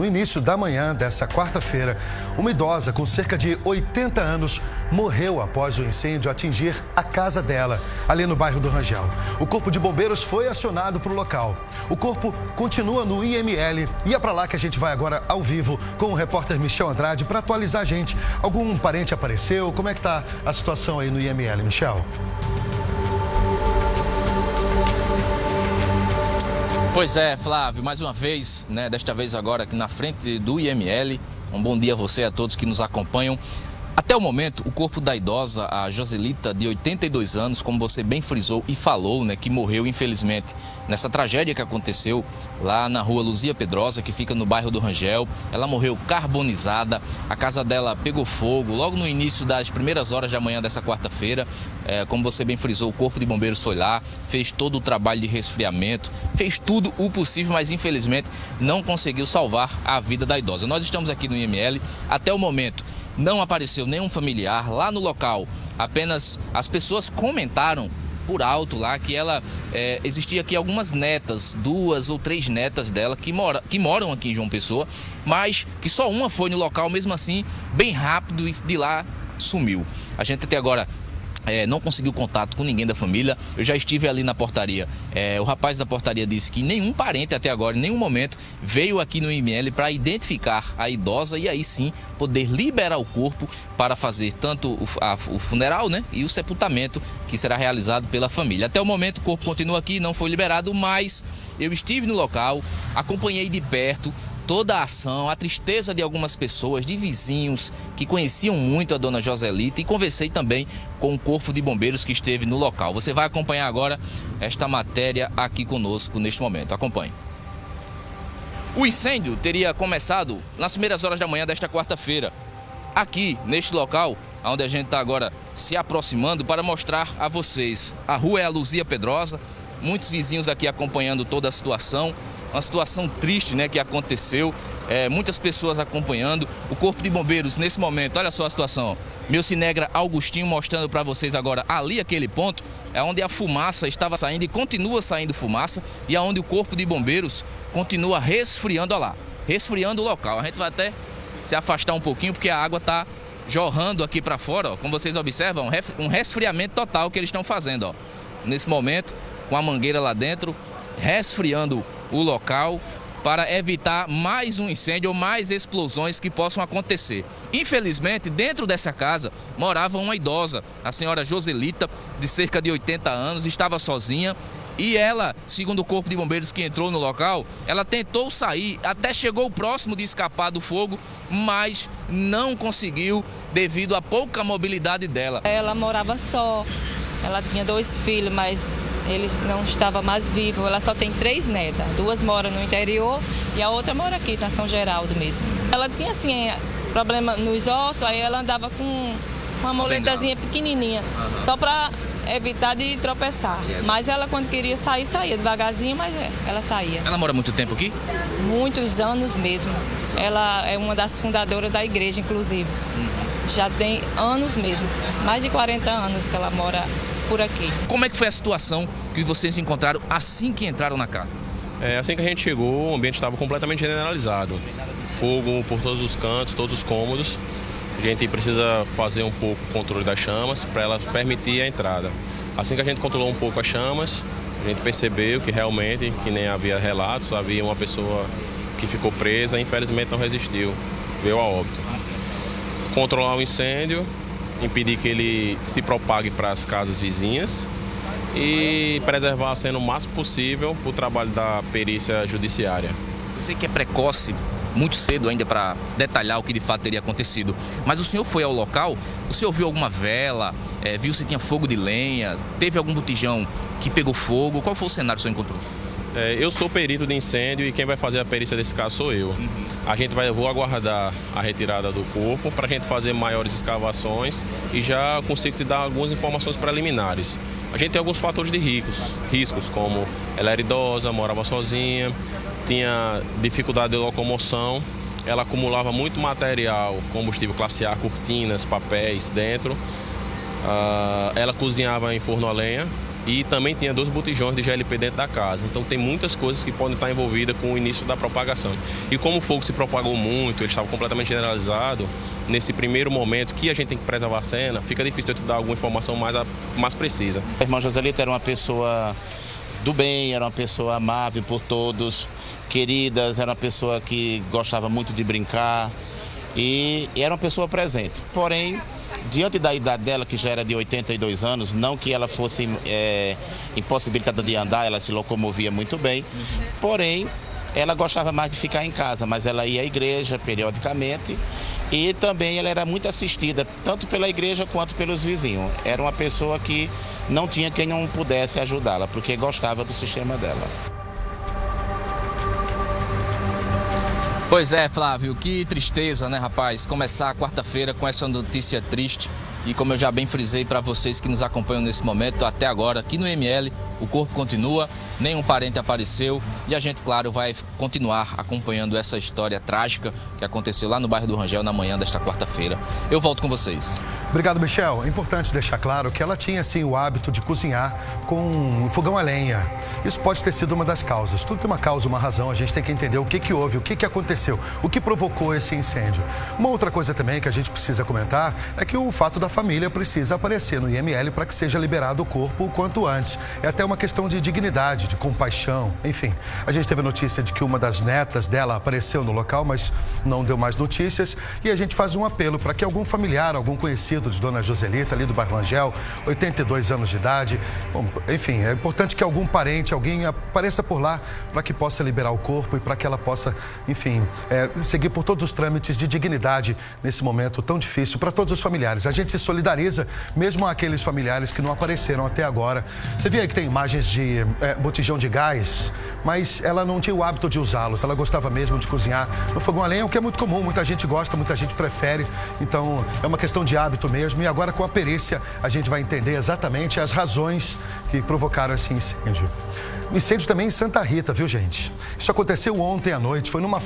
no início da manhã dessa quarta-feira, uma idosa com cerca de 80 anos morreu após o incêndio atingir a casa dela, ali no bairro do Rangel. O Corpo de Bombeiros foi acionado para o local. O corpo continua no IML e é para lá que a gente vai agora ao vivo com o repórter Michel Andrade para atualizar a gente. Algum parente apareceu? Como é que está a situação aí no IML, Michel? Pois é, Flávio, mais uma vez, desta vez agora aqui na frente do IML. Um bom dia a você e a todos que nos acompanham. Até o momento, o corpo da idosa, a Joselita, de 82 anos, como você bem frisou e falou, que morreu infelizmente nessa tragédia que aconteceu lá na rua Luzia Pedrosa, que fica no bairro do Rangel. Ela morreu carbonizada, a casa dela pegou fogo logo no início das primeiras horas da manhã dessa quarta-feira. Como você bem frisou, o Corpo de Bombeiros foi lá, fez todo o trabalho de resfriamento, fez tudo o possível, mas infelizmente não conseguiu salvar a vida da idosa. Nós estamos aqui no IML, até o momento não apareceu nenhum familiar lá no local, apenas as pessoas comentaram por alto lá que ela existia aqui algumas netas, 2 ou 3 netas dela que moram aqui em João Pessoa, mas que só uma foi no local, mesmo assim, bem rápido, e de lá sumiu. A gente até agora não conseguiu contato com ninguém da família. Eu já estive ali na portaria. O rapaz da portaria disse que nenhum parente até agora, em nenhum momento, veio aqui no IML para identificar a idosa e aí sim poder liberar o corpo para fazer tanto o funeral, e o sepultamento que será realizado pela família. Até o momento o corpo continua aqui, não foi liberado, mas eu estive no local, acompanhei de perto toda a ação, a tristeza de algumas pessoas, de vizinhos que conheciam muito a dona Joselita, e conversei também com o Corpo de Bombeiros que esteve no local. Você vai acompanhar agora esta matéria aqui conosco neste momento. Acompanhe. O incêndio teria começado nas primeiras horas da manhã desta quarta-feira, aqui neste local, onde a gente está agora se aproximando para mostrar a vocês. A rua é a Luzia Pedrosa, muitos vizinhos aqui acompanhando toda a situação. Uma situação triste, que aconteceu, muitas pessoas acompanhando. O Corpo de Bombeiros, nesse momento, olha só a situação. Meu cinegra Augustinho mostrando para vocês agora ali aquele ponto, é onde a fumaça estava saindo e continua saindo fumaça, e é onde o Corpo de Bombeiros continua resfriando, olha lá, resfriando o local. A gente vai até se afastar um pouquinho, porque a água está jorrando aqui para fora, como vocês observam, um resfriamento total que eles estão fazendo, nesse momento, com a mangueira lá dentro, resfriando o local para evitar mais um incêndio ou mais explosões que possam acontecer. Infelizmente, dentro dessa casa morava uma idosa, a senhora Joselita, de cerca de 80 anos, estava sozinha. E ela, segundo o Corpo de Bombeiros que entrou no local, ela tentou sair, até chegou próximo de escapar do fogo, mas não conseguiu devido à pouca mobilidade dela. Ela morava só, ela tinha 2 filhos, mas eles não estavam mais vivos. Ela só tem 3 netas, 2 moram no interior e a outra mora aqui, na São Geraldo mesmo. Ela tinha assim, problema nos ossos, aí ela andava com uma muletazinha pequenininha, só para evitar de tropeçar. Mas ela, quando queria sair, saía devagarzinho, mas ela saía. Ela mora muito tempo aqui? Muitos anos mesmo. Ela é uma das fundadoras da igreja, inclusive. Já tem anos mesmo, mais de 40 anos que ela mora por aqui. Como é que foi a situação que vocês encontraram assim que entraram na casa? Assim que a gente chegou, o ambiente estava completamente generalizado. Fogo por todos os cantos, todos os cômodos. A gente precisa fazer um pouco o controle das chamas para ela permitir a entrada. Assim que a gente controlou um pouco as chamas, a gente percebeu que realmente, que nem havia relatos, havia uma pessoa que ficou presa e infelizmente não resistiu, veio a óbito. Controlar o incêndio, impedir que ele se propague para as casas vizinhas e preservar a cena o máximo possível para o trabalho da perícia judiciária. Eu sei que é precoce, muito cedo ainda para detalhar o que de fato teria acontecido, mas o senhor foi ao local, o senhor viu alguma vela, viu se tinha fogo de lenha, teve algum botijão que pegou fogo? Qual foi o cenário que o senhor encontrou? Eu sou perito de incêndio e quem vai fazer a perícia desse caso sou eu. Vou aguardar a retirada do corpo para a gente fazer maiores escavações e já consigo te dar algumas informações preliminares. A gente tem alguns fatores de riscos, como ela era idosa, morava sozinha, tinha dificuldade de locomoção, ela acumulava muito material, combustível classe A, cortinas, papéis dentro. Ela cozinhava em forno a lenha e também tinha 2 botijões de GLP dentro da casa. Então tem muitas coisas que podem estar envolvidas com o início da propagação. E como o fogo se propagou muito, ele estava completamente generalizado, nesse primeiro momento que a gente tem que preservar a cena, fica difícil eu te dar alguma informação mais precisa. A irmã Joselita era uma pessoa do bem, era uma pessoa amável por todos, queridas, era uma pessoa que gostava muito de brincar e era uma pessoa presente. Porém, diante da idade dela, que já era de 82 anos, não que ela fosse impossibilitada de andar, ela se locomovia muito bem, porém, ela gostava mais de ficar em casa, mas ela ia à igreja periodicamente e também ela era muito assistida, tanto pela igreja quanto pelos vizinhos. Era uma pessoa que não tinha quem não pudesse ajudá-la, porque gostava do sistema dela. Pois é, Flávio, que tristeza, né, rapaz? Começar a quarta-feira com essa notícia triste. E como eu já bem frisei para vocês que nos acompanham nesse momento, até agora, aqui no IML, o corpo continua, nenhum parente apareceu e a gente, claro, vai continuar acompanhando essa história trágica que aconteceu lá no bairro do Rangel na manhã desta quarta-feira. Eu volto com vocês. Obrigado, Michel. É importante deixar claro que ela tinha, sim, o hábito de cozinhar com um fogão a lenha. Isso pode ter sido uma das causas. Tudo tem uma causa, uma razão. A gente tem que entender o que houve, o que aconteceu, o que provocou esse incêndio. Uma outra coisa também que a gente precisa comentar é que o fato da família precisa aparecer no IML para que seja liberado o corpo o quanto antes. É até uma questão de dignidade, de compaixão, enfim. A gente teve a notícia de que uma das netas dela apareceu no local, mas não deu mais notícias. E a gente faz um apelo para que algum familiar, algum conhecido de Dona Joselita, ali do bairro Rangel, 82 anos de idade, bom, enfim, é importante que algum parente, alguém apareça por lá para que possa liberar o corpo e para que ela possa, enfim, seguir por todos os trâmites de dignidade nesse momento tão difícil para todos os familiares. A gente se solidariza, mesmo aqueles familiares que não apareceram até agora. Você vê aí que tem imagens de botijão de gás, mas ela não tinha o hábito de usá-los. Ela gostava mesmo de cozinhar no fogão a lenha, o que é muito comum. Muita gente gosta, muita gente prefere. Então, é uma questão de hábito mesmo. E agora, com a perícia, a gente vai entender exatamente as razões que provocaram esse incêndio. O incêndio também em Santa Rita, viu, gente? Isso aconteceu ontem à noite. Foi numa